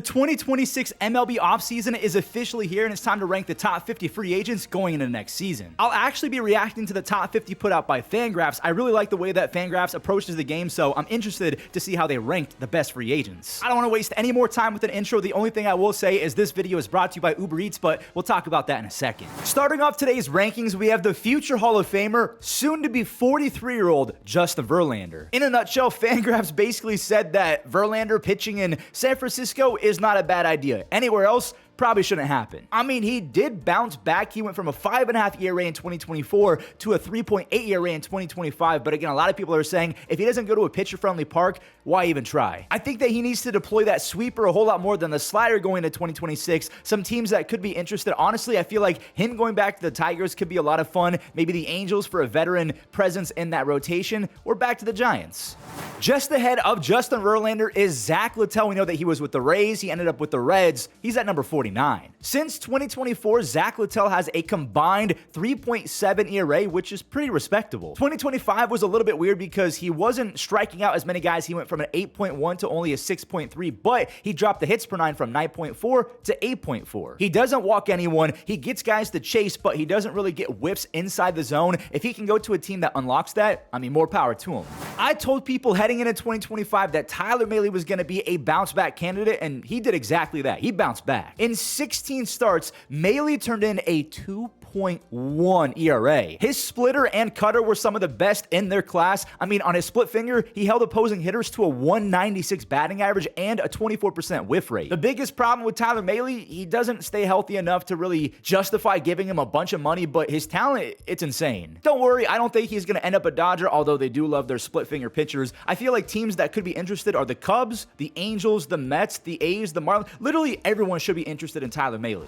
2026 MLB offseason is officially here, and it's time to rank the top 50 free agents going into next season. I'll actually be reacting to the top 50 put out by Fangraphs. I really like the way that Fangraphs approaches the game, so I'm interested to see how they ranked the best free agents. I don't want to waste any more time with an intro. The only thing I will say is this video is brought to you by Uber Eats, but we'll talk about that in a second. Starting off today's rankings, we have the future Hall of Famer, soon-to-be 43-year-old Justin Verlander. In a nutshell, Fangraphs basically said that Verlander pitching in San Francisco is not a bad idea. Anywhere else, probably shouldn't happen. I mean, he did bounce back. He went from a 5.5 ERA in 2024 to a 3.8 ERA in 2025. But again, a lot of people are saying if he doesn't go to a pitcher-friendly park, why even try? I think that he needs to deploy that sweeper a whole lot more than the slider going into 2026. Some teams that could be interested. Honestly, I feel like him going back to the Tigers could be a lot of fun. Maybe the Angels for a veteran presence in that rotation, or back to the Giants. Just ahead of Justin Verlander is Zach Littell. We know that he was with the Rays. He ended up with the Reds. He's at number 49. Since 2024, Zach Littell has a combined 3.7 ERA, which is pretty respectable. 2025 was a little bit weird because he wasn't striking out as many guys. He went from an 8.1 to only a 6.3, but he dropped the hits per nine from 9.4 to 8.4. He doesn't walk anyone. He gets guys to chase, but he doesn't really get whiffs inside the zone. If he can go to a team that unlocks that, I mean, more power to him. I told people heading into 2025 that Tyler Mahle was going to be a bounce back candidate, and he did exactly that. He bounced back. In 16 starts, Mahle turned in a 2.1 ERA. His splitter and cutter were some of the best in their class. I mean, on his split finger, he held opposing hitters to a 196 batting average and a 24% whiff rate. The biggest problem with Tyler Mahle, he doesn't stay healthy enough to really justify giving him a bunch of money, but his talent, it's insane. Don't worry, I don't think he's going to end up a Dodger, although they do love their split finger pitchers. I feel like teams that could be interested are the Cubs, the Angels, the Mets, the A's, the Marlins. Literally everyone should be interested in Tyler Mahle.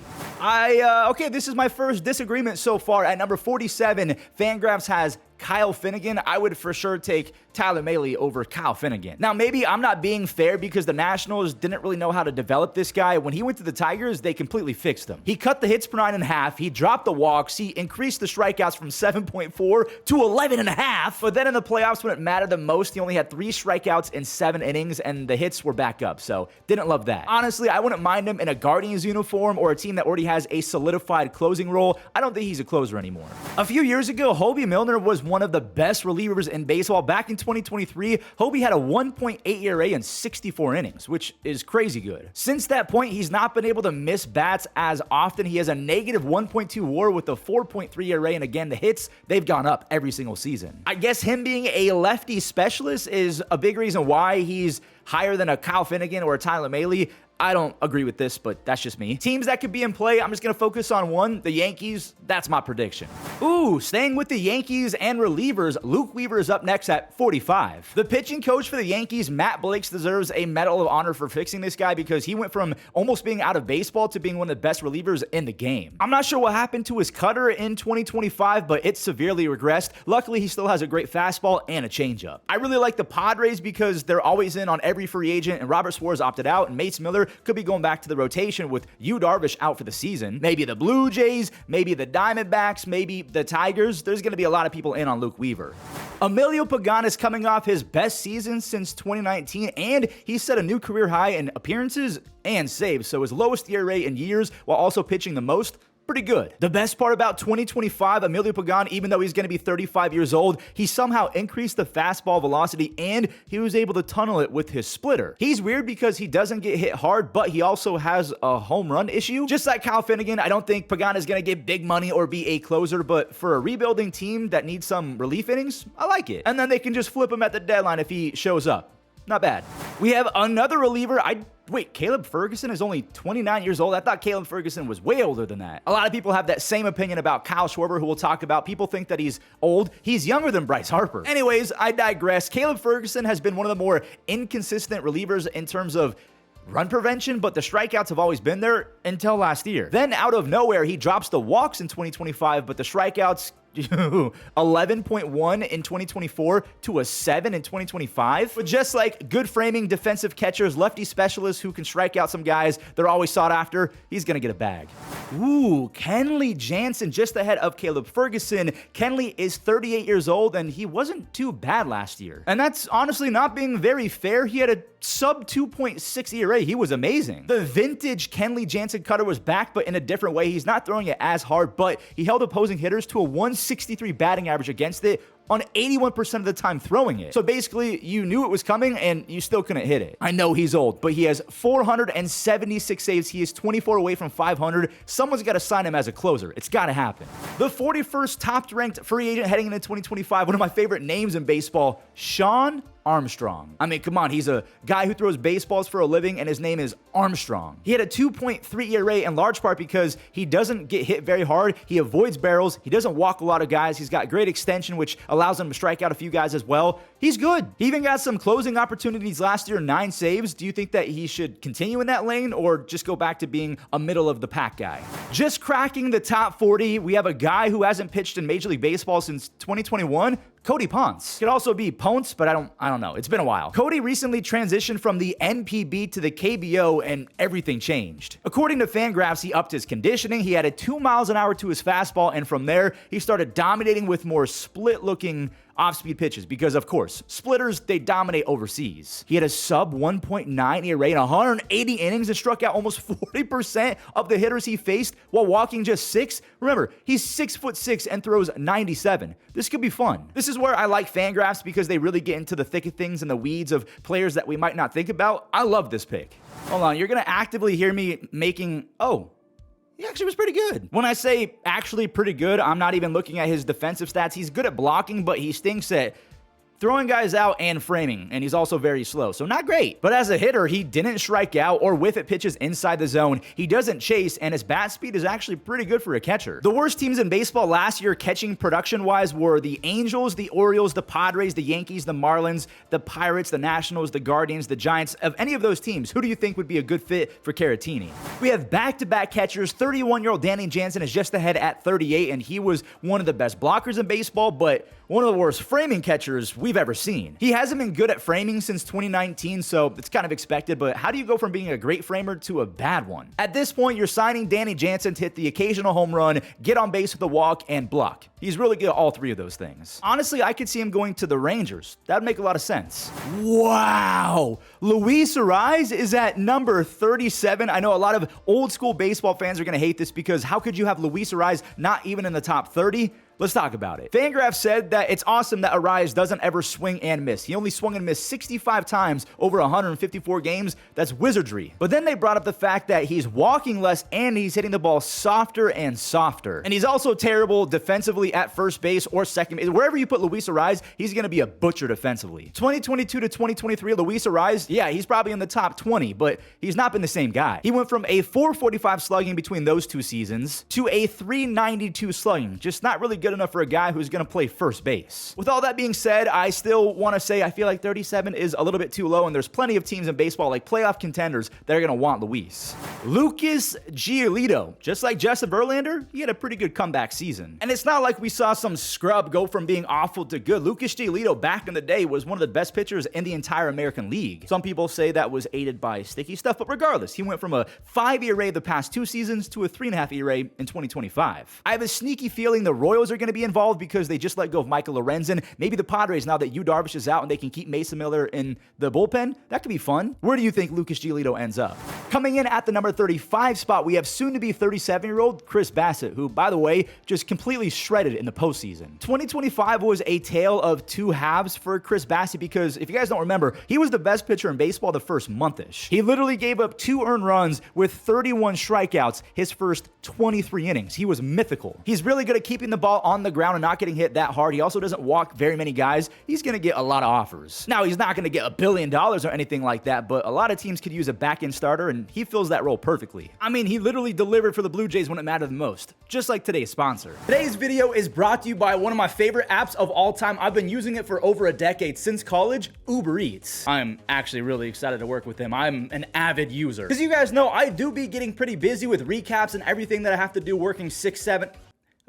Okay, this is my first disagreement so far. At number 47, Fangraphs has Kyle Finnegan. I would for sure take Tyler Mahle over Kyle Finnegan. Now, maybe I'm not being fair because the Nationals didn't really know how to develop this guy. When he went to the Tigers, they completely fixed him. He cut the hits per nine in half. He dropped the walks. He increased the strikeouts from 7.4 to 11.5. But then in the playoffs, when it mattered the most, he only had 3 strikeouts in 7 innings, and the hits were back up. So didn't love that. Honestly, I wouldn't mind him in a Guardians uniform or a team that already has a solidified closing role. I don't think he's a closer anymore. A few years ago, Hobie Milner was one of the best relievers in baseball. Back in 2023, Hobie had a 1.8 ERA in 64 innings, which is crazy good. Since that point, he's not been able to miss bats as often. He has a negative 1.2 WAR with a 4.3 ERA, and again, the hits, they've gone up every single season. I guess him being a lefty specialist is a big reason why he's higher than a Kyle Finnegan or a Tyler Mahle. I don't agree with this, but that's just me. Teams that could be in play, I'm just going to focus on one, the Yankees. That's my prediction. Ooh, staying with the Yankees and relievers, Luke Weaver is up next at 45. The pitching coach for the Yankees, Matt Blakes, deserves a Medal of Honor for fixing this guy because he went from almost being out of baseball to being one of the best relievers in the game. I'm not sure what happened to his cutter in 2025, but it severely regressed. Luckily, he still has a great fastball and a changeup. I really like the Padres because they're always in on every free agent, and Robert Suarez opted out, and Mace Miller could be going back to the rotation with Yu Darvish out for the season. Maybe the Blue Jays, maybe the Diamondbacks, maybe the Tigers. There's going to be a lot of people in on Luke Weaver. Emilio Pagan is coming off his best season since 2019, and he set a new career high in appearances and saves, so his lowest ERA in years while also pitching the most. Pretty good. The best part about 2025, Emilio Pagan, even though he's going to be 35 years old, he somehow increased the fastball velocity and he was able to tunnel it with his splitter. He's weird because he doesn't get hit hard, but he also has a home run issue. Just like Kyle Finnegan, I don't think Pagan is going to get big money or be a closer, but for a rebuilding team that needs some relief innings, I like it. And then they can just flip him at the deadline if he shows up. Not bad. We have another reliever. Wait, Caleb Ferguson is only 29 years old? I thought Caleb Ferguson was way older than that. A lot of people have that same opinion about Kyle Schwarber, who we'll talk about. People think that he's old. He's younger than Bryce Harper. Anyways, I digress. Caleb Ferguson has been one of the more inconsistent relievers in terms of run prevention, but the strikeouts have always been there until last year. Then out of nowhere, he drops the walks in 2025, but the strikeouts 11.1 in 2024 to a 7 in 2025. But just like good framing defensive catchers, lefty specialists who can strike out some guys, they're always sought after. He's going to get a bag. Ooh, Kenley Jansen just ahead of Caleb Ferguson. Kenley is 38 years old and he wasn't too bad last year. And that's honestly not being very fair. He had a sub 2.6 ERA. He was amazing. The vintage Kenley Jansen cutter was back, but in a different way. He's not throwing it as hard, but he held opposing hitters to a 163 batting average against it on 81% of the time throwing it. So basically, you knew it was coming and you still couldn't hit it. I know he's old, but he has 476 saves. He is 24 away from 500. Someone's got to sign him as a closer. It's got to happen. The 41st top-ranked free agent heading into 2025, one of my favorite names in baseball, Shawn Armstrong. I mean, come on, he's a guy who throws baseballs for a living, and his name is Armstrong. He had a 2.3 ERA in large part because he doesn't get hit very hard. He avoids barrels. He doesn't walk a lot of guys. He's got great extension, which allows him to strike out a few guys as well. He's good. He even got some closing opportunities last year, 9 saves. Do you think that he should continue in that lane or just go back to being a middle-of-the-pack guy? Just cracking the top 40, we have a guy who hasn't pitched in Major League Baseball since 2021, Cody Ponce. Could also be Ponce, but I don't know. It's been a while. Cody recently transitioned from the NPB to the KBO and everything changed. According to Fangraphs, he upped his conditioning. He added 2 miles an hour to his fastball, and from there, he started dominating with more split-looking off-speed pitches because, of course, splitters, they dominate overseas. He had a sub 1.9 ERA in 180 innings and struck out almost 40% of the hitters he faced while walking just 6. Remember, he's 6'6" and throws 97. This could be fun. This is where I like Fangraphs because they really get into the thick of things and the weeds of players that we might not think about. I love this pick. Hold on, you're going to actively hear me making, he actually was pretty good. When I say actually pretty good, I'm not even looking at his defensive stats. He's good at blocking, but he stinks at throwing guys out and framing, and he's also very slow, so not great. But as a hitter, he didn't strike out or whiff at pitches inside the zone. He doesn't chase, and his bat speed is actually pretty good for a catcher. The worst teams in baseball last year catching production-wise were the Angels, the Orioles, the Padres, the Yankees, the Marlins, the Pirates, the Nationals, the Guardians, the Giants. Of any of those teams, who do you think would be a good fit for Caratini? We have back-to-back catchers. 31-year-old Danny Jansen is just ahead at 38, and he was one of the best blockers in baseball, but one of the worst framing catchers we've ever seen. He hasn't been good at framing since 2019, so it's kind of expected, but how do you go from being a great framer to a bad one? At this point, you're signing Danny Jansen to hit the occasional home run, get on base with a walk, and block. He's really good at all 3 of those things. Honestly, I could see him going to the Rangers. That'd make a lot of sense. Wow! Luis Arraez is at number 37. I know a lot of old school baseball fans are going to hate this because how could you have Luis Arraez not even in the top 30? Let's talk about it. Fangraphs said that it's awesome that Arraez doesn't ever swing and miss. He only swung and missed 65 times over 154 games. That's wizardry. But then they brought up the fact that he's walking less and he's hitting the ball softer and softer. And he's also terrible defensively at first base or second base. Wherever you put Luis Arraez, he's going to be a butcher defensively. 2022 to 2023, Luis Arraez, yeah, he's probably in the top 20, but he's not been the same guy. He went from a 445 slugging between those 2 seasons to a 392 slugging. Just not really good enough for a guy who's going to play first base. With all that being said, I still want to say I feel like 37 is a little bit too low, and there's plenty of teams in baseball, like playoff contenders, that are going to want Luis. Lucas Giolito, just like Justin Verlander, he had a pretty good comeback season. And it's not like we saw some scrub go from being awful to good. Lucas Giolito back in the day was one of the best pitchers in the entire American League. Some people say that was aided by sticky stuff, but regardless, he went from a 5 ERA the past 2 seasons to a 3.5 ERA in 2025. I have a sneaky feeling the Royals are going to be involved because they just let go of Michael Lorenzen. Maybe the Padres, now that Yu Darvish is out and they can keep Mason Miller in the bullpen, that could be fun. Where do you think Lucas Giolito ends up? Coming in at the number 35 spot, we have soon-to-be 37-year-old Chris Bassett, who, by the way, just completely shredded in the postseason. 2025 was a tale of 2 halves for Chris Bassett because, if you guys don't remember, he was the best pitcher in baseball the first month-ish. He literally gave up 2 earned runs with 31 strikeouts his first 23 innings. He was mythical. He's really good at keeping the ball on the ground and not getting hit that hard. He also doesn't walk very many guys. He's going to get a lot of offers. Now, he's not going to get $1 billion or anything like that, but a lot of teams could use a back-end starter, and he fills that role perfectly. I mean, he literally delivered for the Blue Jays when it mattered the most, just like today's sponsor. Today's video is brought to you by one of my favorite apps of all time. I've been using it for over a decade, since college, Uber Eats. I'm actually really excited to work with them. I'm an avid user. Because you guys know, I do be getting pretty busy with recaps and everything that I have to do working 6, 7...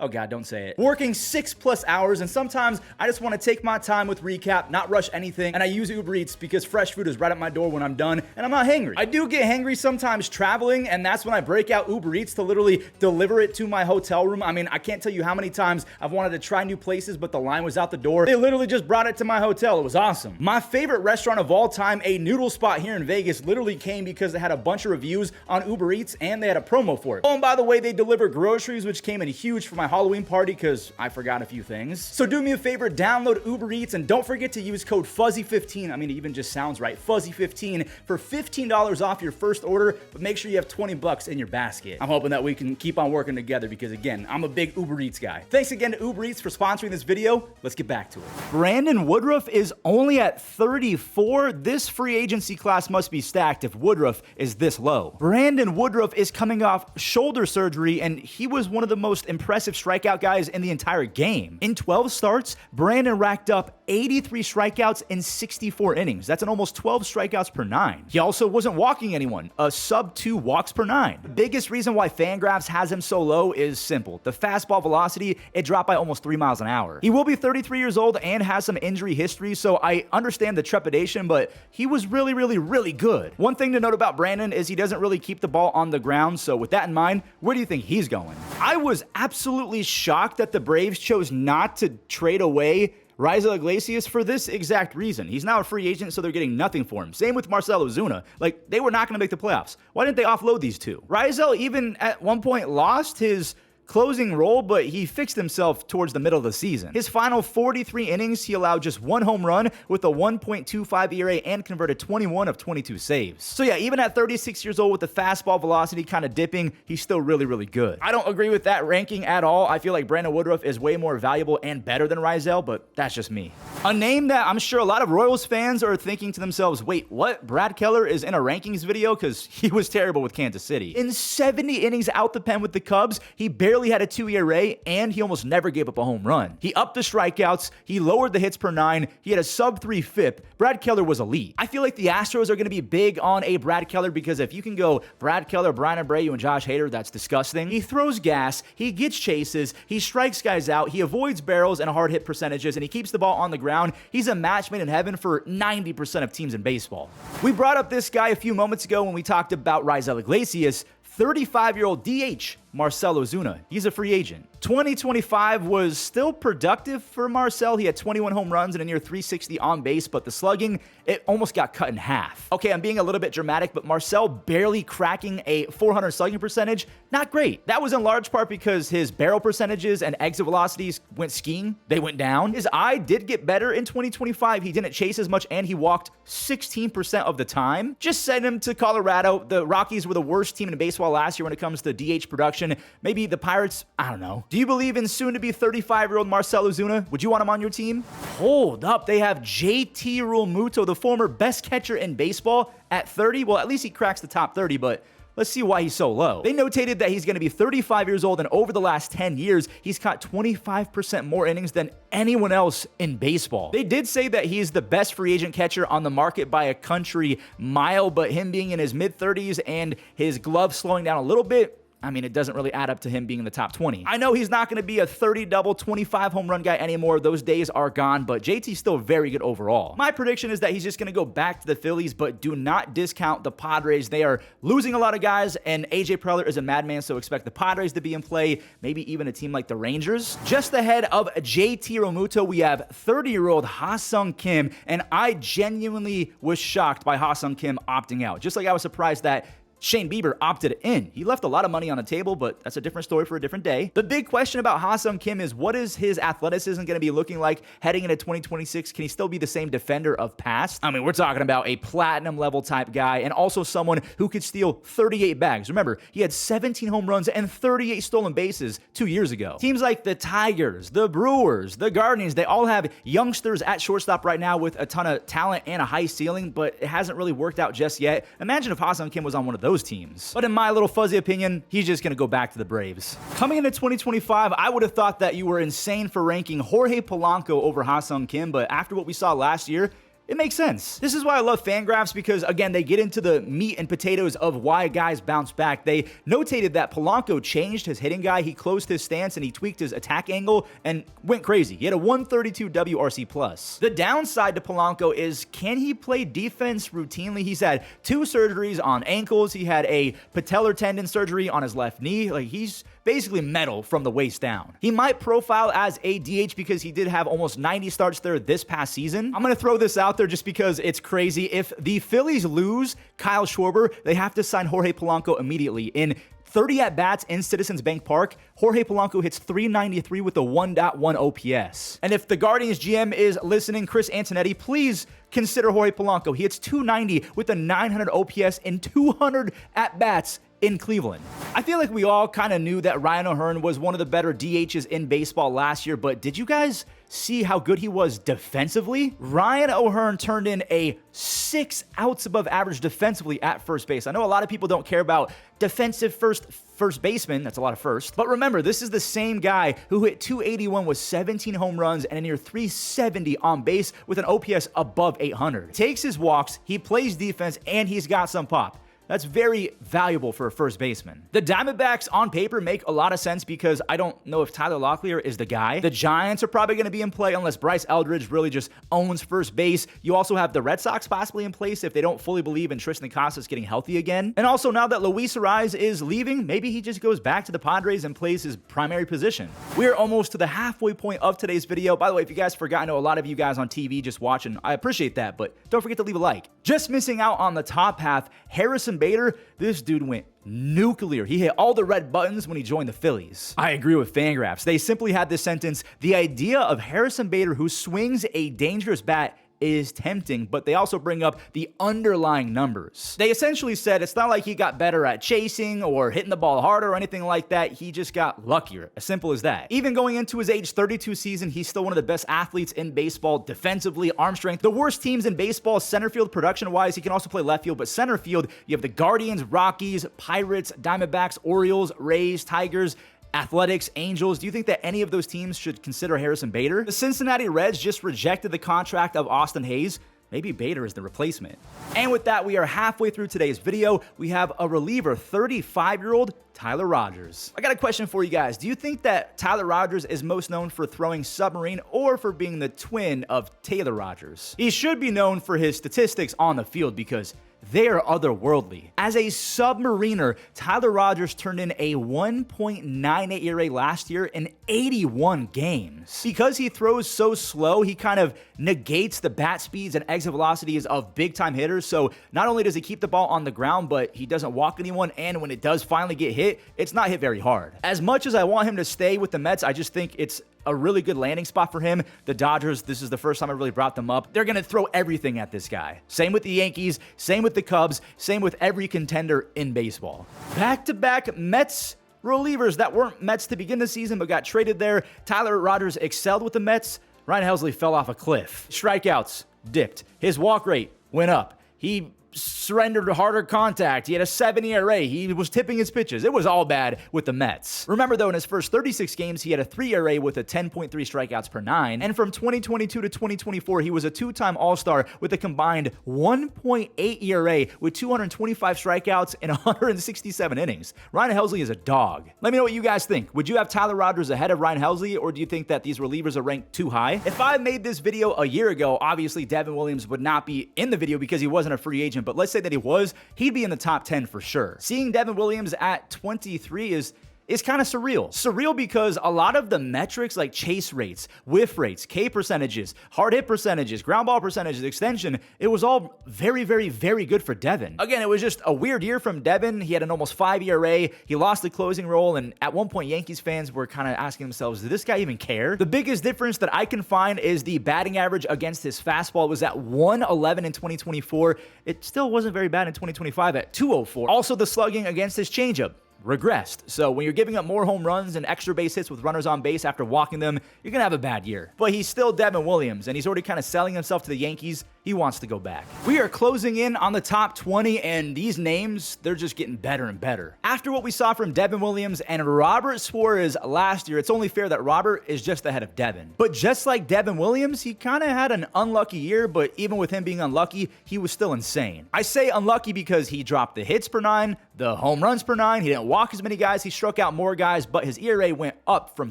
Oh God, don't say it. Working 6+ hours, and sometimes I just want to take my time with Recap, not rush anything, and I use Uber Eats because fresh food is right at my door when I'm done, and I'm not hangry. I do get hangry sometimes traveling, and that's when I break out Uber Eats to literally deliver it to my hotel room. I mean, I can't tell you how many times I've wanted to try new places, but the line was out the door. They literally just brought it to my hotel. It was awesome. My favorite restaurant of all time, a noodle spot here in Vegas, literally came because they had a bunch of reviews on Uber Eats, and they had a promo for it. Oh, and by the way, they deliver groceries, which came in huge for my Halloween party because I forgot a few things. So do me a favor, download Uber Eats and don't forget to use code Fuzzy15. I mean, it even just sounds right. Fuzzy15 for $15 off your first order, but make sure you have $20 in your basket. I'm hoping that we can keep on working together because again, I'm a big Uber Eats guy. Thanks again to Uber Eats for sponsoring this video. Let's get back to it. Brandon Woodruff is only at 34. This free agency class must be stacked if Woodruff is this low. Brandon Woodruff is coming off shoulder surgery and he was one of the most impressive strikeout guys in the entire game. In 12 starts, Brandon racked up 83 strikeouts in 64 innings. That's an almost 12 strikeouts per 9. He also wasn't walking anyone, a sub 2 walks per 9. The biggest reason why Fangraphs has him so low is simple. The fastball velocity, it dropped by almost 3 miles an hour. He will be 33 years old and has some injury history, so I understand the trepidation, but he was really good. One thing to note about Brandon is he doesn't really keep the ball on the ground, so with that in mind, where do you think he's going? I was absolutely shocked that the Braves chose not to trade away Raisel Iglesias for this exact reason. He's now a free agent, so they're getting nothing for him. Same with Marcell Ozuna. Like, they were not going to make the playoffs. Why didn't they offload these two? Raisel even at one point lost his closing role, but he fixed himself towards the middle of the season. His final 43 innings, he allowed just 1 home run with a 1.25 ERA and converted 21 of 22 saves. So yeah, even at 36 years old with the fastball velocity kind of dipping, he's still really good. I don't agree with that ranking at all. I feel like Brandon Woodruff is way more valuable and better than Raisel, but that's just me. A name that I'm sure a lot of Royals fans are thinking to themselves, wait, what? Brad Keller is in a rankings video? Because he was terrible with Kansas City. In 70 innings out the pen with the Cubs, he barely had a 2 ERA, and he almost never gave up a home run. He upped the strikeouts, he lowered the hits per 9, he had a sub 3 FIP. Brad Keller was elite. I feel like the Astros are going to be big on a Brad Keller because if you can go Brad Keller, Brian Abreu, and Josh Hader, that's disgusting. He throws gas, he gets chases, he strikes guys out, he avoids barrels and hard hit percentages, and he keeps the ball on the ground. He's a match made in heaven for 90% of teams in baseball. We brought up this guy a few moments ago when we talked about Raisel Iglesias. 35-year-old DH Marcell Ozuna. He's a free agent. 2025 was still productive for Marcell. He had 21 home runs and a near 360 on base, but the slugging, it almost got cut in half. Okay, I'm being a little bit dramatic, but Marcell barely cracking a 400 slugging percentage, not great. That was in large part because his barrel percentages and exit velocities went skiing. They went down. His eye did get better in 2025. He didn't chase as much and he walked 16% of the time. Just send him to Colorado. The Rockies were the worst team in baseball last year when it comes to DH production. Maybe the Pirates, I don't know. Do you believe in soon-to-be 35-year-old Marcell Ozuna? Would you want him on your team? Hold up, they have JT Realmuto, the former best catcher in baseball, at 30. Well, at least he cracks the top 30, but let's see why he's so low. They notated that he's going to be 35 years old, and over the last 10 years, he's caught 25% more innings than anyone else in baseball. They did say that he's the best free agent catcher on the market by a country mile, but him being in his mid-30s and his glove slowing down a little bit, I mean, it doesn't really add up to him being in the top 20. I know he's not going to be a 30-double, 25 home run guy anymore. Those days are gone, but JT's still very good overall. My prediction is that he's just going to go back to the Phillies, but do not discount the Padres. They are losing a lot of guys, and AJ Preller is a madman, so expect the Padres to be in play, maybe even a team like the Rangers. Just ahead of JT Realmuto, we have 30-year-old Ha-Sung Kim, and I genuinely was shocked by Ha-Sung Kim opting out. Just like I was surprised that Shane Bieber opted in. He left a lot of money on the table, but that's a different story for a different day. The big question about Ha-Sung Kim is what is his athleticism going to be looking like heading into 2026? Can he still be the same defender of past? I mean, we're talking about a platinum level type guy and also someone who could steal 38 bags. Remember, he had 17 home runs and 38 stolen bases 2 years ago. Teams like the Tigers, the Brewers, the Guardians, they all have youngsters at shortstop right now with a ton of talent and a high ceiling, but it hasn't really worked out just yet. Imagine if Ha-Sung Kim was on one of those teams. But in my little fuzzy opinion, he's just going to go back to the Braves. Coming into 2025, I would have thought that you were insane for ranking Jorge Polanco over Ha-Sung Kim, but after what we saw last year, It makes sense. This is why I love Fangraphs because, again, they get into the meat and potatoes of why guys bounce back. They notated that Polanco changed his hitting guy, he closed his stance, and he tweaked his attack angle and went crazy. He had a 132 WRC+. The downside to Polanco is, can he play defense routinely? He's had 2 surgeries on ankles. He had a patellar tendon surgery on his left knee. Like, he's basically metal from the waist down. He might profile as a DH because he did have almost 90 starts there this past season. I'm going to throw this out there just because it's crazy. If the Phillies lose Kyle Schwarber, they have to sign Jorge Polanco immediately. In 30 at-bats in Citizens Bank Park, Jorge Polanco hits .393 with a 1.1 OPS. And if the Guardians GM is listening, Chris Antonetti, please consider Jorge Polanco. He hits .290 with a 900 OPS in 200 at-bats in Cleveland. I feel like we all kind of knew that Ryan O'Hearn was one of the better DHs in baseball last year, but did you guys see how good he was defensively? Ryan O'Hearn turned in a 6 outs above average defensively at first base. I know a lot of people don't care about defensive first baseman. That's a lot of first. But remember, this is the same guy who hit .281 with 17 home runs and a near .370 on base with an OPS above 800. Takes his walks, he plays defense, and he's got some pop. That's very valuable for a first baseman. The Diamondbacks on paper make a lot of sense because I don't know if Tyler Locklear is the guy. The Giants are probably going to be in play unless Bryce Eldridge really just owns first base. You also have the Red Sox possibly in place if they don't fully believe in Tristan Casas getting healthy again. And also now that Luis Ariz is leaving, maybe he just goes back to the Padres and plays his primary position. We're almost to the halfway point of today's video. By the way, if you guys forgot, I know a lot of you guys on TV just watching. I appreciate that, but don't forget to leave a like. Just missing out on the top half, Harrison Bader, this dude went nuclear. He hit all the red buttons when he joined the Phillies. I agree with Fangraphs. They simply had this sentence: the idea of Harrison Bader who swings a dangerous bat is tempting, but they also bring up the underlying numbers. They essentially said it's not like he got better at chasing or hitting the ball harder or anything like that. He just got luckier. As simple as that. Even going into his age 32 season, he's still one of the best athletes in baseball defensively, arm strength. The worst teams in baseball, center field production-wise. He can also play left field, but center field, you have the Guardians, Rockies, Pirates, Diamondbacks, Orioles, Rays, Tigers, Athletics, Angels. Do you think that any of those teams should consider Harrison Bader? The Cincinnati Reds just rejected the contract of Austin Hayes. Maybe Bader is the replacement. And with that, we are halfway through today's video. We have a reliever, 35-year-old Tyler Rogers. I got a question for you guys. Do you think that Tyler Rogers is most known for throwing submarine or for being the twin of Taylor Rogers? He should be known for his statistics on the field because they are otherworldly. As a submariner, Tyler Rogers turned in a 1.98 ERA last year in 81 games. Because he throws so slow, he kind of negates the bat speeds and exit velocities of big-time hitters. So not only does he keep the ball on the ground, but he doesn't walk anyone, and when it does finally get hit, it's not hit very hard. As much as I want him to stay with the Mets, I just think it's a really good landing spot for him. The Dodgers, this is the first time I really brought them up. They're going to throw everything at this guy. Same with the Yankees, same with the Cubs, same with every contender in baseball. Back-to-back Mets relievers that weren't Mets to begin the season but got traded there. Tyler Rogers excelled with the Mets. Ryan Helsley fell off a cliff. Strikeouts dipped. His walk rate went up. He surrendered to harder contact. He had a 7 ERA. He was tipping his pitches. It was all bad with the Mets. Remember, though, in his first 36 games, he had a 3 ERA with a 10.3 strikeouts per 9. And from 2022 to 2024, he was a 2-time All-Star with a combined 1.8 ERA with 225 strikeouts in 167 innings. Ryan Helsley is a dog. Let me know what you guys think. Would you have Tyler Rogers ahead of Ryan Helsley, or do you think that these relievers are ranked too high? If I made this video a year ago, obviously Devin Williams would not be in the video because he wasn't a free agent, but let's say that he was, he'd be in the top 10 for sure. Seeing Devin Williams at 23 is kind of surreal. Surreal because a lot of the metrics like chase rates, whiff rates, K percentages, hard hit percentages, ground ball percentages, extension, it was all very, very, very good for Devin. Again, it was just a weird year from Devin. He had an almost 5 ERA. He lost the closing role, and at one point, Yankees fans were kind of asking themselves, did this guy even care? The biggest difference that I can find is the batting average against his fastball was at 111 in 2024. It still wasn't very bad in 2025 at 204. Also, the slugging against his changeup regressed. So when you're giving up more home runs and extra base hits with runners on base after walking them, you're going to have a bad year. But he's still Devin Williams, and he's already kind of selling himself to the Yankees he wants to go back. We are closing in on the top 20, and these names, they're just getting better and better. After what we saw from Devin Williams and Robert Suarez last year, it's only fair that Robert is just ahead of Devin. But just like Devin Williams, he kind of had an unlucky year, but even with him being unlucky, he was still insane. I say unlucky because he dropped the hits per 9, the home runs per 9, he didn't walk as many guys, he struck out more guys, but his ERA went up from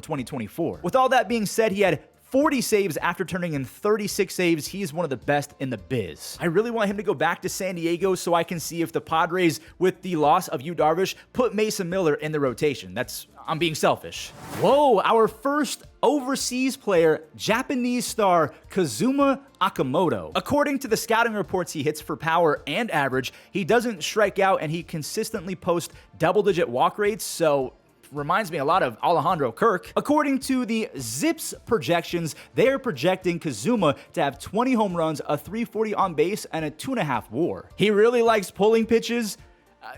2024. With all that being said, he had 40 saves after turning in 36 saves. He's one of the best in the biz. I really want him to go back to San Diego so I can see if the Padres, with the loss of Yu Darvish, put Mason Miller in the rotation. I'm being selfish. Whoa, our first overseas player, Japanese star Kazuma Okamoto. According to the scouting reports, he hits for power and average. He doesn't strike out, and he consistently posts double-digit walk rates, so reminds me a lot of Alejandro Kirk. According to the Zips projections, they are projecting Kazuma to have 20 home runs, a 340 on base, and a 2.5 WAR. He really likes pulling pitches,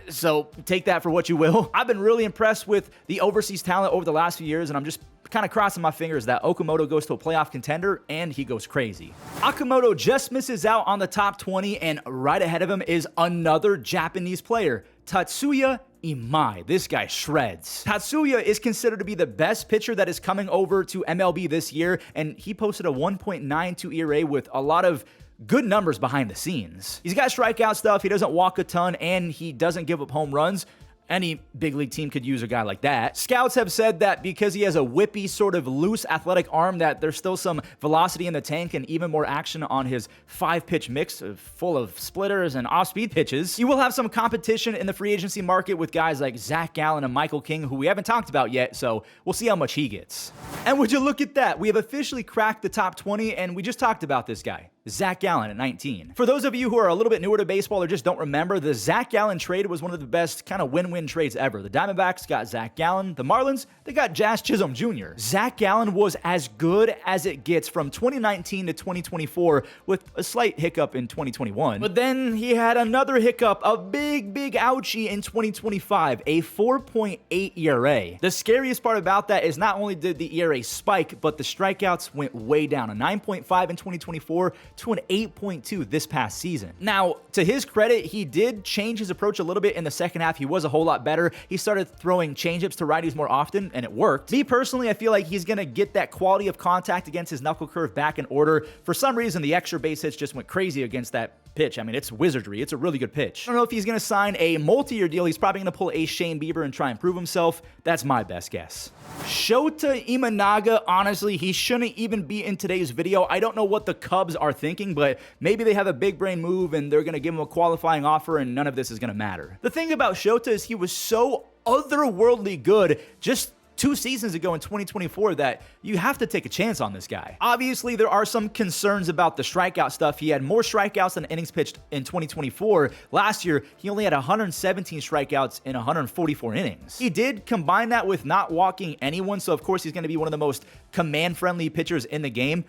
so take that for what you will. I've been really impressed with the overseas talent over the last few years, and I'm just kind of crossing my fingers that Okamoto goes to a playoff contender and he goes crazy. Okamoto just misses out on the top 20, and right ahead of him is another Japanese player, Tatsuya Imai. This guy shreds. Tatsuya is considered to be the best pitcher that is coming over to MLB this year, and he posted a 1.92 ERA with a lot of good numbers behind the scenes. He's got strikeout stuff, he doesn't walk a ton, and he doesn't give up home runs. Any big league team could use a guy like that. Scouts have said that because he has a whippy, sort of loose athletic arm, that there's still some velocity in the tank and even more action on his 5-pitch mix full of splitters and off-speed pitches. He will have some competition in the free agency market with guys like Zach Gallen and Michael King, who we haven't talked about yet, so we'll see how much he gets. And would you look at that? We have officially cracked the top 20, and we just talked about this guy, Zach Gallen at 19. For those of you who are a little bit newer to baseball or just don't remember, the Zach Gallen trade was one of the best kind of win-win trades ever. The Diamondbacks got Zach Gallen. The Marlins, they got Jazz Chisholm Jr. Zach Gallen was as good as it gets from 2019 to 2024 with a slight hiccup in 2021. But then he had another hiccup, a big ouchie in 2025, a 4.8 ERA. The scariest part about that is not only did the ERA spike, but the strikeouts went way down, a 9.5 in 2024 to an 8.2 this past season. Now, to his credit, he did change his approach a little bit in the second half. He was a whole lot better. He started throwing changeups to righties more often, and it worked. Me personally, I feel like he's going to get that quality of contact against his knuckle curve back in order. For some reason, the extra base hits just went crazy against that pitch. I mean, it's wizardry. It's a really good pitch. I don't know if he's going to sign a multi-year deal. He's probably going to pull a Shane Bieber and try and prove himself. That's my best guess. Shota Imanaga, honestly, he shouldn't even be in today's video. I don't know what the Cubs are thinking, but maybe they have a big brain move and they're going to give him a qualifying offer and none of this is going to matter. The thing about Shota is he was so otherworldly good just 2 seasons ago in 2024 that you have to take a chance on this guy. Obviously, there are some concerns about the strikeout stuff. He had more strikeouts than innings pitched in 2024. Last year, he only had 117 strikeouts in 144 innings. He did combine that with not walking anyone, so of course he's going to be one of the most command-friendly pitchers in the game.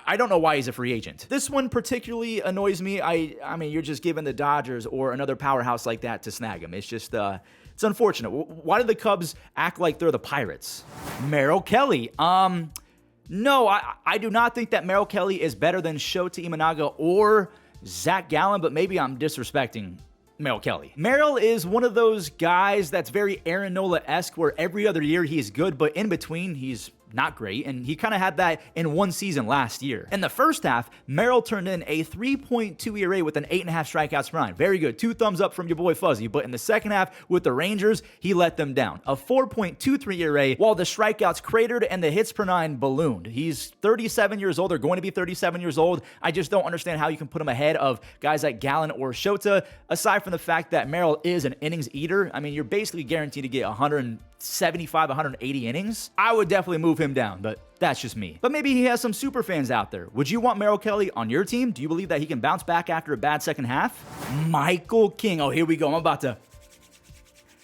I don't know why he's a free agent. This one particularly annoys me. I mean, you're just giving the Dodgers or another powerhouse like that to snag him. It's just, it's unfortunate. Why did the Cubs act like they're the Pirates? Merrill Kelly. No, I do not think that Merrill Kelly is better than Shota Imanaga or Zach Gallen, but maybe I'm disrespecting Merrill Kelly. Merrill is one of those guys that's very Aaron Nola-esque, where every other year he's good, but in between he's not great, and he kind of had that in one season last year. In the first half, Merrill turned in a 3.2 ERA with an 8.5 strikeouts per 9. Very good. 2 thumbs up from your boy Fuzzy. But in the second half with the Rangers, he let them down. A 4.23 ERA while the strikeouts cratered and the hits per 9 ballooned. He's 37 years old, or going to be 37 years old. I just don't understand how you can put him ahead of guys like Gallen or Shota, aside from the fact that Merrill is an innings eater. I mean, you're basically guaranteed to get 175, 180 innings. I would definitely move him down, but that's just me. But maybe he has some super fans out there. Would you want Merrill Kelly on your team? Do you believe that he can bounce back after a bad second half? Michael King. Oh, here we go.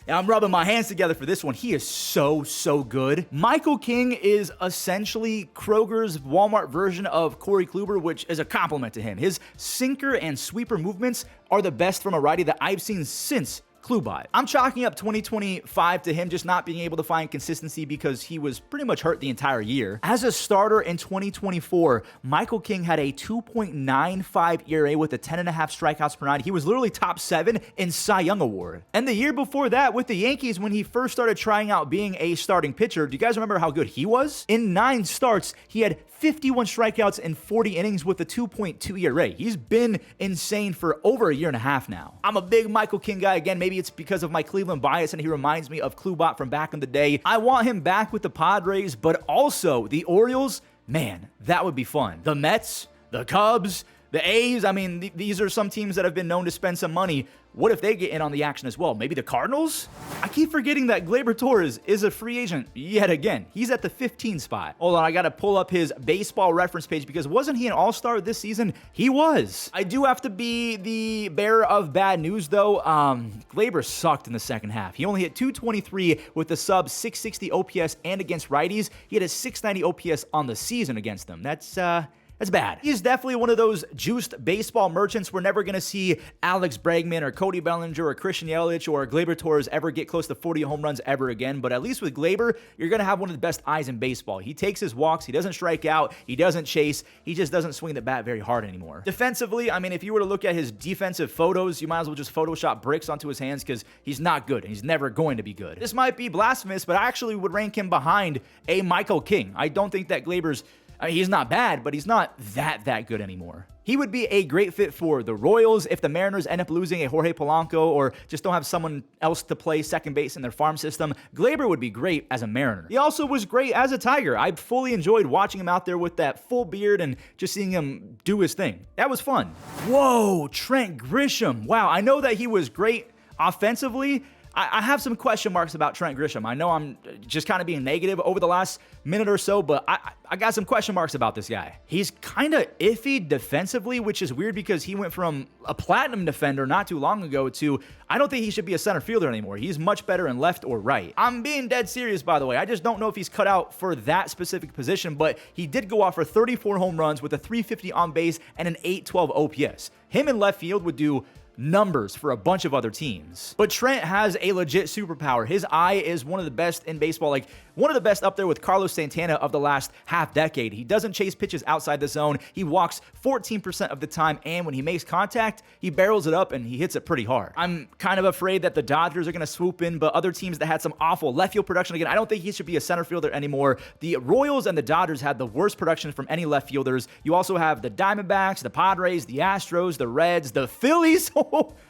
I'm rubbing my hands together for this one. He is so good. Michael King is essentially Kroger's Walmart version of Corey Kluber, which is a compliment to him. His sinker and sweeper movements are the best from a righty that I've seen since Klubot. I'm chalking up 2025 to him just not being able to find consistency because he was pretty much hurt the entire year. As a starter in 2024, Michael King had a 2.95 ERA with a 10.5 strikeouts per nine. He was literally top 7 in Cy Young Award. And the year before that with the Yankees, when he first started trying out being a starting pitcher, do you guys remember how good he was? In 9 starts, he had 51 strikeouts in 40 innings with a 2.2 ERA. He's been insane for over a year and a half now. I'm a big Michael King guy. Again, maybe it's because of my Cleveland bias and he reminds me of Klubot from back in the day. I want him back with the Padres, but also the Orioles. Man, that would be fun. The Mets, the Cubs, the A's. I mean, these are some teams that have been known to spend some money. What if they get in on the action as well? Maybe the Cardinals? I keep forgetting that Gleyber Torres is a free agent yet again. He's at the 15 spot. Hold on, I gotta pull up his baseball reference page because wasn't he an all-star this season? He was. I do have to be the bearer of bad news though. Gleyber sucked in the second half. He only hit 223 with a sub 660 OPS and against righties. He had a 690 OPS on the season against them. That's bad. He's definitely one of those juiced baseball merchants. We're never going to see Alex Bregman or Cody Bellinger or Christian Yelich or Gleyber Torres ever get close to 40 home runs ever again. But at least with Gleyber, you're going to have one of the best eyes in baseball. He takes his walks. He doesn't strike out. He doesn't chase. He just doesn't swing the bat very hard anymore. Defensively, I mean, if you were to look at his defensive photos, you might as well just Photoshop bricks onto his hands because he's not good and he's never going to be good. This might be blasphemous, but I actually would rank him behind a Michael King. I don't think that Gleyber's he's not bad, but he's not that good anymore. He would be a great fit for the Royals if the Mariners end up losing a Jorge Polanco or just don't have someone else to play second base in their farm system. Gleyber would be great as a Mariner. He also was great as a Tiger. I fully enjoyed watching him out there with that full beard and just seeing him do his thing. That was fun. Whoa, Trent Grisham. Wow, I know that he was great offensively. I have some question marks about Trent Grisham. I know I'm just kind of being negative over the last minute or so, but I got some question marks about this guy. He's kind of iffy defensively, which is weird because he went from a platinum defender not too long ago to I don't think he should be a center fielder anymore. He's much better in left or right. I'm being dead serious, by the way. I just don't know if he's cut out for that specific position, but he did go off for 34 home runs with a 350 on base and an 812 OPS. Him in left field would do numbers for a bunch of other teams. But Trent has a legit superpower. His eye is one of the best in baseball, like one of the best up there with Carlos Santana of the last half decade. He doesn't chase pitches outside the zone. He walks 14% of the time, and when he makes contact, he barrels it up and he hits it pretty hard. I'm kind of afraid that the Dodgers are going to swoop in, but other teams that had some awful left field production, again, I don't think he should be a center fielder anymore. The Royals and the Dodgers had the worst production from any left fielders. You also have the Diamondbacks, the Padres, the Astros, the Reds, the Phillies.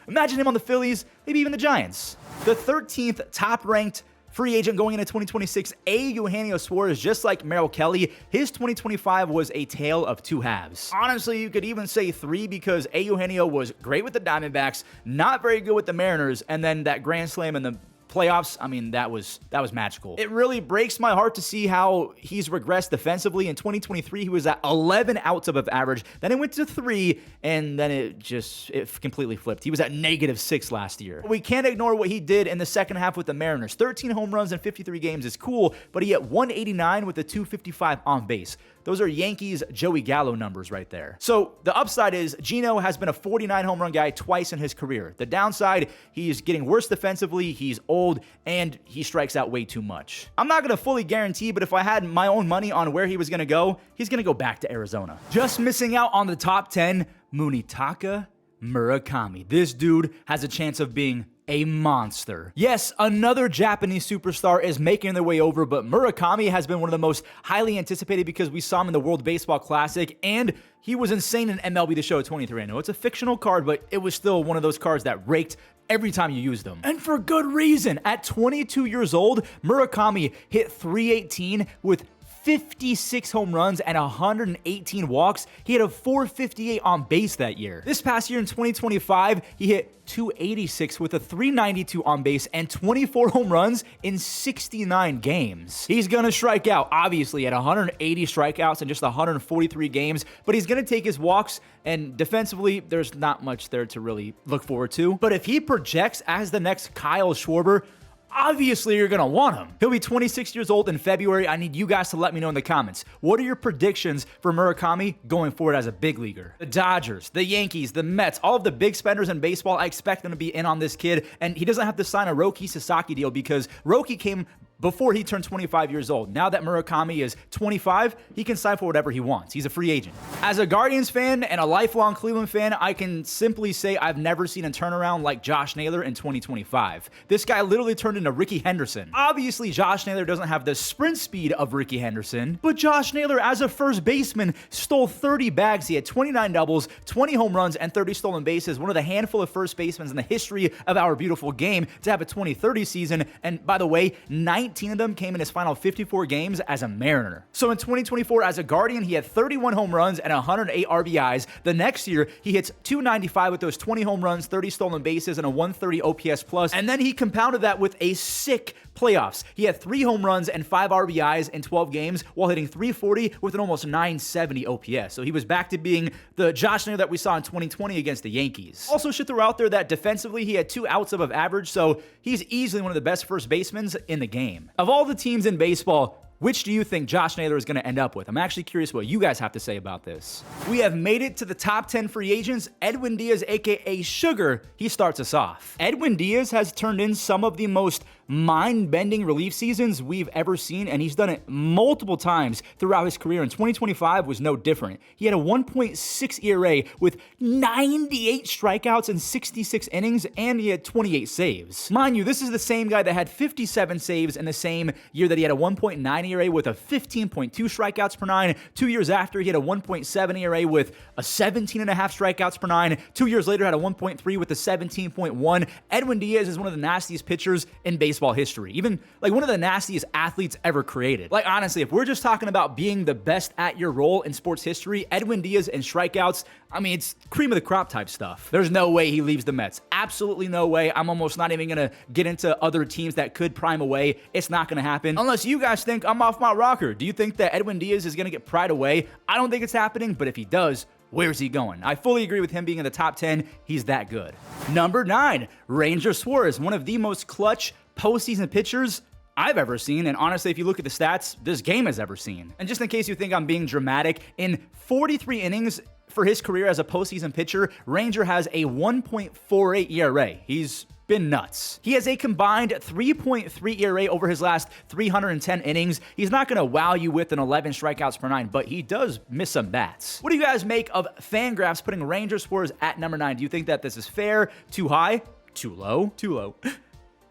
Imagine him on the Phillies, maybe even the Giants. The 13th top-ranked free agent going into 2026, Eugenio Suarez, just like Merrill Kelly, his 2025 was a tale of two halves. Honestly, you could even say 3 because Eugenio was great with the Diamondbacks, not very good with the Mariners, and then that grand slam in the playoffs, I mean, that was magical. It really breaks my heart to see how he's regressed defensively. In 2023, he was at 11 outs above average. Then it went to 3, and then it completely flipped. He was at -6 last year. We can't ignore what he did in the second half with the Mariners. 13 home runs in 53 games is cool, but he hit 189 with a 255 on base. Those are Yankees Joey Gallo numbers right there. So the upside is Gino has been a 49 home run guy twice in his career. The downside, he's getting worse defensively, he's old, and he strikes out way too much. I'm not going to fully guarantee, but if I had my own money on where he was going to go, he's going to go back to Arizona. Just missing out on the top 10, Munetaka Murakami. This dude has a chance of being a monster. Yes, another Japanese superstar is making their way over, but Murakami has been one of the most highly anticipated because we saw him in the World Baseball Classic, and he was insane in MLB The Show 23. I know it's a fictional card, but it was still one of those cards that raked every time you used them. And for good reason. At 22 years old, Murakami hit .318 with 56 home runs and 118 walks. He had a .458 on base that year. This past year in 2025, he hit .286 with a .392 on base and 24 home runs in 69 games. He's gonna strike out, obviously, at 180 strikeouts in just 143 games, but he's gonna take his walks, and defensively, there's not much there to really look forward to. But if he projects as the next Kyle Schwarber, obviously you're going to want him. He'll be 26 years old in February. I need you guys to let me know in the comments. What are your predictions for Murakami going forward as a big leaguer? The Dodgers, the Yankees, the Mets, all of the big spenders in baseball, I expect them to be in on this kid. And he doesn't have to sign a Roki Sasaki deal because Roki came before he turned 25 years old. Now that Murakami is 25, he can sign for whatever he wants. He's a free agent. As a Guardians fan and a lifelong Cleveland fan, I can simply say I've never seen a turnaround like Josh Naylor in 2025. This guy literally turned into Ricky Henderson. Obviously, Josh Naylor doesn't have the sprint speed of Ricky Henderson, but Josh Naylor, as a first baseman, stole 30 bags. He had 29 doubles, 20 home runs, and 30 stolen bases. One of the handful of first basemen in the history of our beautiful game to have a 20-30 season. And by the way, 19 of them came in his final 54 games as a Mariner. So in 2024, as a Guardian, he had 31 home runs and 108 RBIs. The next year, he hits 295 with those 20 home runs, 30 stolen bases, and a 130 OPS plus. And then he compounded that with a sick playoffs. He had 3 home runs and 5 RBIs in 12 games while hitting 340 with an almost 970 OPS. So he was back to being the Josh Naylor that we saw in 2020 against the Yankees. Also should throw out there that defensively, he had 2 outs above average, so he's easily one of the best first basemen in the game. Of all the teams in baseball, which do you think Josh Naylor is going to end up with? I'm actually curious what you guys have to say about this. We have made it to the top 10 free agents. Edwin Diaz, aka Sugar, he starts us off. Edwin Diaz has turned in some of the most mind-bending relief seasons we've ever seen, and he's done it multiple times throughout his career, and 2025 was no different. He had a 1.6 ERA with 98 strikeouts in 66 innings, and he had 28 saves. Mind you, this is the same guy that had 57 saves in the same year that he had a 1.9 ERA with a 15.2 strikeouts per 9. 2 years after, he had a 1.7 ERA with a 17.5 strikeouts per 9. 2 years later, had a 1.3 with a 17.1. Edwin Diaz is one of the nastiest pitchers in baseball history, even like one of the nastiest athletes ever created. Like honestly, if we're just talking about being the best at your role in sports history, Edwin Diaz and strikeouts, I mean, it's cream of the crop type stuff. There's no way he leaves the Mets. Absolutely no way. I'm almost not even gonna get into other teams that could prime away. It's not gonna happen unless you guys think I'm off my rocker. Do you think that Edwin Diaz is gonna get pried away? I don't think it's happening, but if he does, where's he going? I fully agree with him being in the top 10. He's that good. Number 9, Ranger Suarez, one of the most clutch postseason pitchers I've ever seen, and honestly, if you look at the stats, this game has ever seen. And just in case you think I'm being dramatic, in 43 innings for his career as a postseason pitcher, Ranger has a 1.48 ERA. He's been nuts. He has a combined 3.3 ERA over his last 310 innings. He's not going to wow you with an 11 strikeouts per 9, but he does miss some bats. What do you guys make of Fangraphs putting Ranger Suarez at number 9? Do you think that this is fair? Too high? Too low? Too low.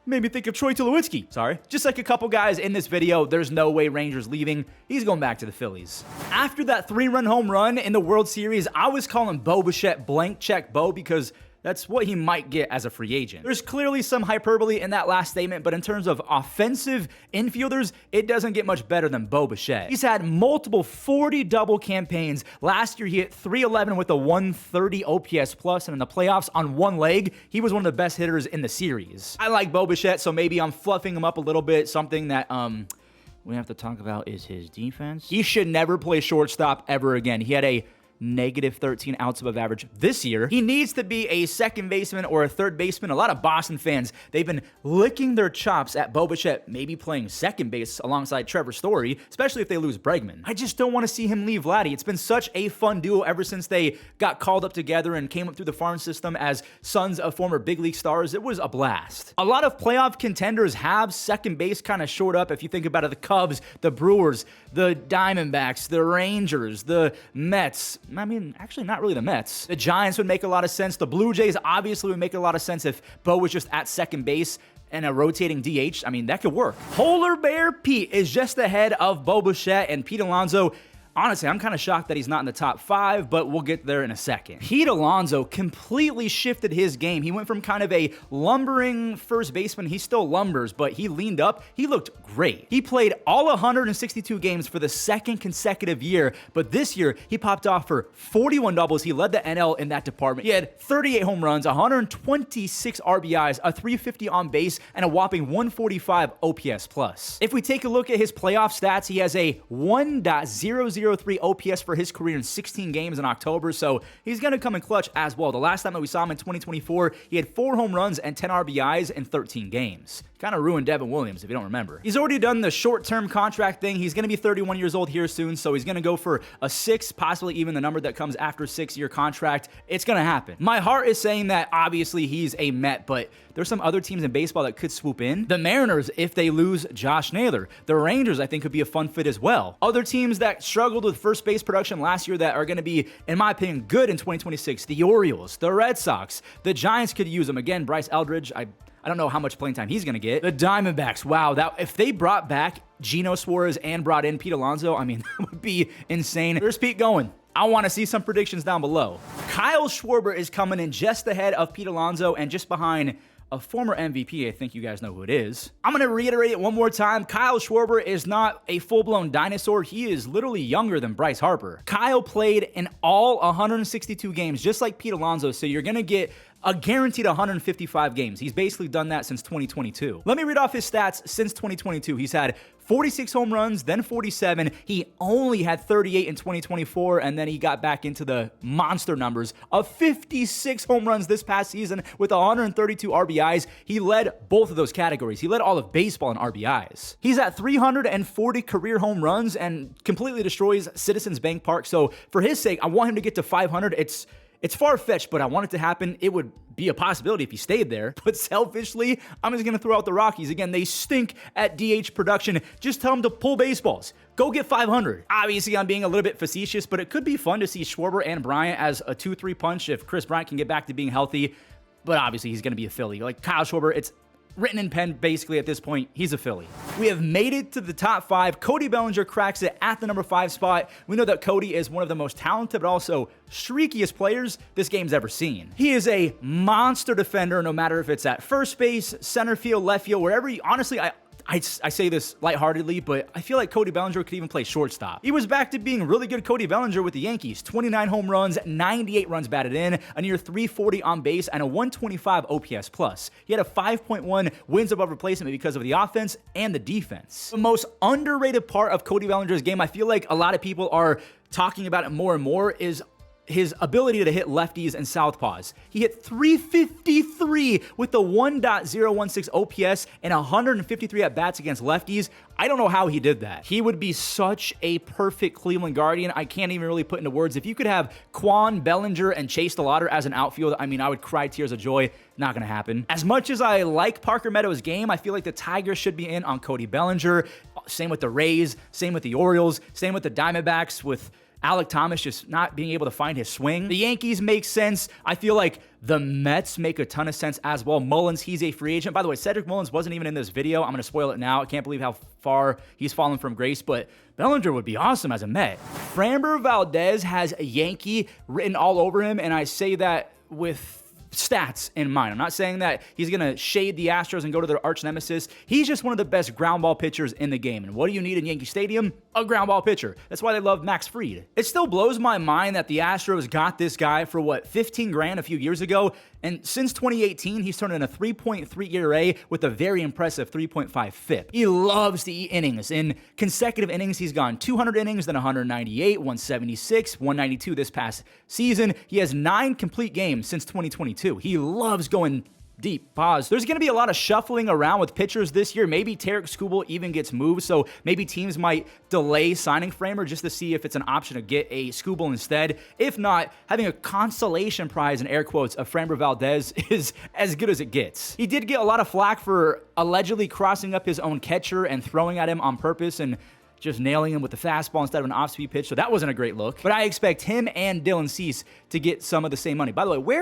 Made me think of Troy Tulowitzki. Sorry. Just like a couple guys in this video, there's no way Ranger's leaving. He's going back to the Phillies. After that 3-run home run in the World Series, I was calling Bo Bichette blank check Bo because that's what he might get as a free agent. There's clearly some hyperbole in that last statement, but in terms of offensive infielders, it doesn't get much better than Bo Bichette. He's had multiple 40-double campaigns. Last year, he hit 311 with a 130 OPS plus, and in the playoffs on one leg, he was one of the best hitters in the series. I like Bo Bichette, so maybe I'm fluffing him up a little bit. Something that we have to talk about is his defense. He should never play shortstop ever again. He had a negative 13 outs above average this year. He needs to be a second baseman or a third baseman. A lot of Boston fans, they've been licking their chops at Bo Bichette maybe playing second base alongside Trevor Story, especially if they lose Bregman. I just don't want to see him leave Vladdy. It's been such a fun duo ever since they got called up together and came up through the farm system as sons of former big league stars. It was a blast. A lot of playoff contenders have second base kind of shored up. If you think about it, the Cubs, the Brewers, the Diamondbacks, the Rangers, the Mets. I mean, actually not really the Mets. The Giants would make a lot of sense. The Blue Jays obviously would make a lot of sense if Bo was just at second base and a rotating DH. I mean, that could work. Polar Bear Pete is just ahead of Bo Bichette and Pete Alonso. Honestly, I'm kind of shocked that he's not in the top 5, but we'll get there in a second. Pete Alonso completely shifted his game. He went from kind of a lumbering first baseman. He still lumbers, but he leaned up. He looked great. He played all 162 games for the second consecutive year, but this year he popped off for 41 doubles. He led the NL in that department. He had 38 home runs, 126 RBIs, a 350 on base, and a whopping 145 OPS plus. If we take a look at his playoff stats, he has a 1.003 OPS for his career in 16 games in October, so he's going to come in clutch as well. The last time that we saw him in 2024, he had 4 home runs and 10 RBIs in 13 games. kind of ruined Devin Williams, if you don't remember. He's already done the short-term contract thing. He's going to be 31 years old here soon, so he's going to go for a 6, possibly even the number that comes after a 6-year contract. It's going to happen. My heart is saying that obviously he's a Met, but there's some other teams in baseball that could swoop in. The Mariners, if they lose Josh Naylor. The Rangers, I think, could be a fun fit as well. Other teams that struggled with first base production last year that are going to be, in my opinion, good in 2026. The Orioles, the Red Sox, the Giants could use them. Again, Bryce Eldridge, I don't know how much playing time he's going to get. The Diamondbacks, wow, if they brought back Geno Suarez and brought in Pete Alonso, I mean, that would be insane. Where's Pete going? I want to see some predictions down below. Kyle Schwarber is coming in just ahead of Pete Alonso and just behind a former MVP. I think you guys know who it is. I'm going to reiterate it one more time. Kyle Schwarber is not a full-blown dinosaur. He is literally younger than Bryce Harper. Kyle played in all 162 games, just like Pete Alonso, so you're going to get a guaranteed 155 games. He's basically done that since 2022. Let me read off his stats since 2022. He's had 46 home runs, then 47. He only had 38 in 2024, and then he got back into the monster numbers of 56 home runs this past season with 132 RBIs. He led both of those categories. He led all of baseball in RBIs. He's at 340 career home runs and completely destroys Citizens Bank Park. So for his sake, I want him to get to 500. It's far-fetched, but I want it to happen. It would be a possibility if he stayed there. But selfishly, I'm just going to throw out the Rockies. Again, they stink at DH production. Just tell them to pull baseballs. Go get 500. Obviously, I'm being a little bit facetious, but it could be fun to see Schwarber and Bryant as a 2-3 punch if Chris Bryant can get back to being healthy. But obviously, he's going to be a Philly. Like Kyle Schwarber, it's written in pen basically at this point. He's a Philly. We have made it to the top 5. Cody Bellinger cracks it at the number 5 spot. We know that Cody is one of the most talented but also streakiest players this game's ever seen. He is a monster defender, no matter if it's at first base, center field, left field, wherever he, honestly, I say this lightheartedly, but I feel like Cody Bellinger could even play shortstop. He was back to being really good Cody Bellinger with the Yankees. 29 home runs, 98 runs batted in, a near 340 on base, and a 125 OPS plus. He had a 5.1 wins above replacement because of the offense and the defense. The most underrated part of Cody Bellinger's game, I feel like a lot of people are talking about it more and more, is his ability to hit lefties and southpaws. He hit 353 with the 1.016 OPS and 153 at-bats against lefties. I don't know how he did that. He would be such a perfect Cleveland Guardian. I can't even really put into words. If you could have Quan, Bellinger, and Chase DeLauder as an outfield, I mean, I would cry tears of joy. Not going to happen. As much as I like Parker Meadows' game, I feel like the Tigers should be in on Cody Bellinger. Same with the Rays, same with the Orioles, same with the Diamondbacks, with Alek Thomas just not being able to find his swing. The Yankees make sense. I feel like the Mets make a ton of sense as well. Mullins, he's a free agent. By the way, Cedric Mullins wasn't even in this video. I'm going to spoil it now. I can't believe how far he's fallen from grace, but Bellinger would be awesome as a Met. Framber Valdez has a Yankee written all over him, and I say that with stats in mind. I'm not saying that he's going to shade the Astros and go to their arch nemesis. He's just one of the best ground ball pitchers in the game. And what do you need in Yankee Stadium? A ground ball pitcher. That's why they love Max Fried. It still blows my mind that the Astros got this guy for what, 15 grand a few years ago. And since 2018, he's turned in a 3.3 ERA with a very impressive 3.5 FIP. He loves to eat innings. In consecutive innings, he's gone 200 innings, then 198, 176, 192 this past season. He has 9 complete games since 2022. He loves going deep. Pause. There's going to be a lot of shuffling around with pitchers this year. Maybe Tarek Skubal even gets moved, so maybe teams might delay signing Framber just to see if it's an option to get a Skubal instead. If not, having a consolation prize, in air quotes, of Framber Valdez is as good as it gets. He did get a lot of flack for allegedly crossing up his own catcher and throwing at him on purpose and just nailing him with the fastball instead of an off-speed pitch, so that wasn't a great look. But I expect him and Dylan Cease to get some of the same money. By the way,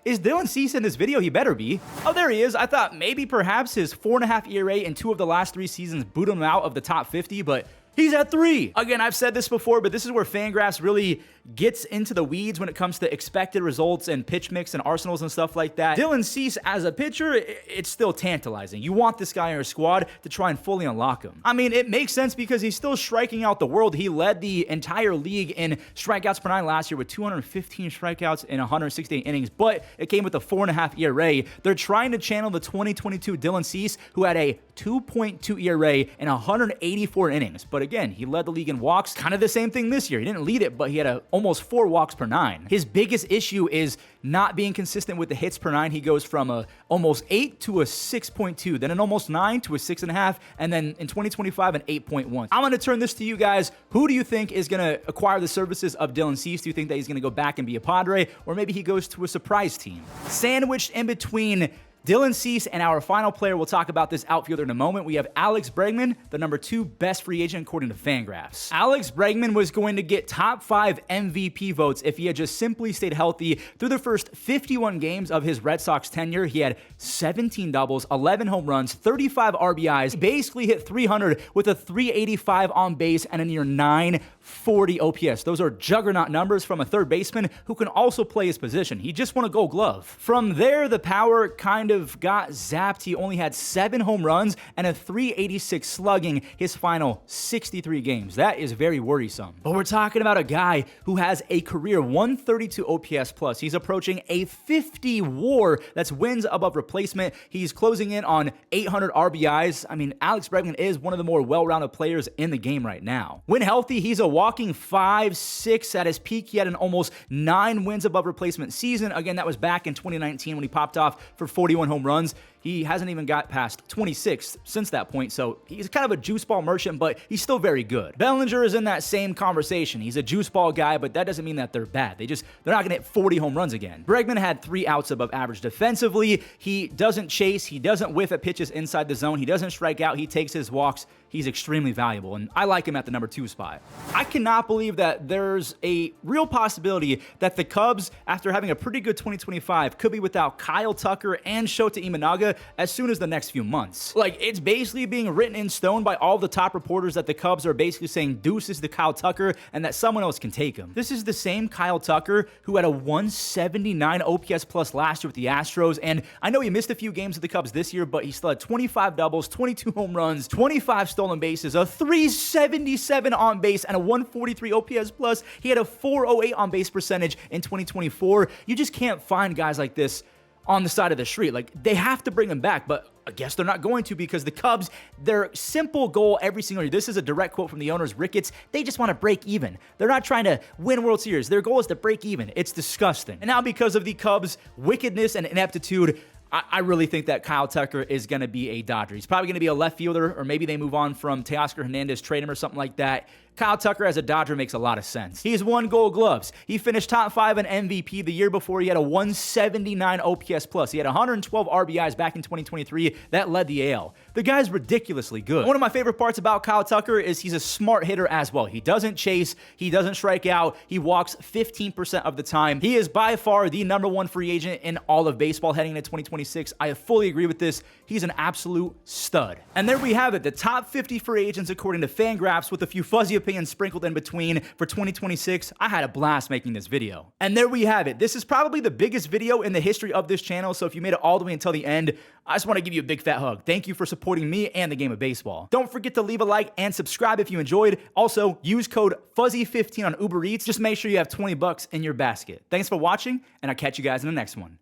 is Dylan Cease in this video? He better be. Oh, there he is. I thought maybe perhaps his 4.5 ERA in 2 of the last 3 seasons boot him out of the top 50, but he's at 3. Again, I've said this before, but this is where Fangraphs really gets into the weeds when it comes to expected results and pitch mix and arsenals and stuff like that. Dylan Cease as a pitcher, it's still tantalizing. You want this guy in your squad to try and fully unlock him. I mean, it makes sense because he's still striking out the world. He led the entire league in strikeouts per 9 last year with 215 strikeouts in 168 innings, but it came with a 4.5 ERA. They're trying to channel the 2022 Dylan Cease, who had a 2.2 ERA in 184 innings, but again, he led the league in walks. Kind of the same thing this year. He didn't lead it, but he had almost 4 walks per 9. His biggest issue is not being consistent with the hits per 9. He goes from a almost 8 to a 6.2, then an almost 9 to a 6.5, and then in 2025 an 8.1. I'm going to turn this to you guys. Who do you think is going to acquire the services of Dylan Cease? Do you think that he's going to go back and be a Padre, or maybe he goes to a surprise team? Sandwiched in between Dylan Cease and our final player, we'll talk about this outfielder in a moment. We have Alex Bregman, the number 2 best free agent according to Fangraphs. Alex Bregman was going to get top 5 MVP votes if he had just simply stayed healthy through the first 51 games of his Red Sox tenure. He had 17 doubles, 11 home runs, 35 RBIs, basically hit 300 with a 385 on base and a near 940 OPS. Those are juggernaut numbers from a third baseman who can also play his position. He just won a Gold Glove. From there, the power kind of got zapped. He only had 7 home runs and a 386 slugging his final 63 games. That is very worrisome. But we're talking about a guy who has a career 132 OPS plus. He's approaching a 50 WAR. That's wins above replacement. He's closing in on 800 RBIs. I mean, Alex Bregman is one of the more well-rounded players in the game right now. When healthy, he's a walking 5.6. At his peak, he had an almost 9 wins above replacement season. Again, that was back in 2019 when he popped off for 41 home runs. He hasn't even got past 26 since that point, so he's kind of a juice ball merchant, but he's still very good. Bellinger is in that same conversation. He's a juice ball guy, but that doesn't mean that they're bad. They're not going to hit 40 home runs again. Bregman had 3 outs above average defensively. He doesn't chase. He doesn't whiff at pitches inside the zone. He doesn't strike out. He takes his walks. He's extremely valuable, and I like him at the number 2 spot. I cannot believe that there's a real possibility that the Cubs, after having a pretty good 2025, could be without Kyle Tucker and Shota Imanaga as soon as the next few months. Like, it's basically being written in stone by all the top reporters that the Cubs are basically saying deuces to Kyle Tucker and that someone else can take him. This is the same Kyle Tucker who had a 179 OPS plus last year with the Astros, and I know he missed a few games with the Cubs this year, but he still had 25 doubles, 22 home runs, 25 stolen bases, a 377 on base, and a 143 OPS plus. He had a 408 on base percentage in 2024. You just can't find guys like this on the side of the street. Like, they have to bring him back, but I guess they're not going to, because the Cubs, their simple goal every single year, this is a direct quote from the owners, Ricketts, they just want to break even. They're not trying to win World Series. Their goal is to break even. It's disgusting. And now, because of the Cubs' wickedness and ineptitude, I really think that Kyle Tucker is going to be a Dodger. He's probably going to be a left fielder, or maybe they move on from Teoscar Hernandez, trade him or something like that. Kyle Tucker as a Dodger makes a lot of sense. He's won Gold Gloves. He finished top 5 in MVP the year before. He had a 179 OPS plus. He had 112 RBIs back in 2023. That led the AL. The guy's ridiculously good. One of my favorite parts about Kyle Tucker is he's a smart hitter as well. He doesn't chase. He doesn't strike out. He walks 15% of the time. He is by far the number 1 free agent in all of baseball heading into 2026. I fully agree with this. He's an absolute stud. And there we have it, the top 50 free agents according to Fangraphs, with a few fuzzy opinions sprinkled in between for 2026. I had a blast making this video. And there we have it. This is probably the biggest video in the history of this channel, so if you made it all the way until the end, I just want to give you a big fat hug. Thank you for supporting me and the game of baseball. Don't forget to leave a like and subscribe if you enjoyed. Also, use code FUZZY15 on Uber Eats. Just make sure you have $20 in your basket. Thanks for watching, and I'll catch you guys in the next one.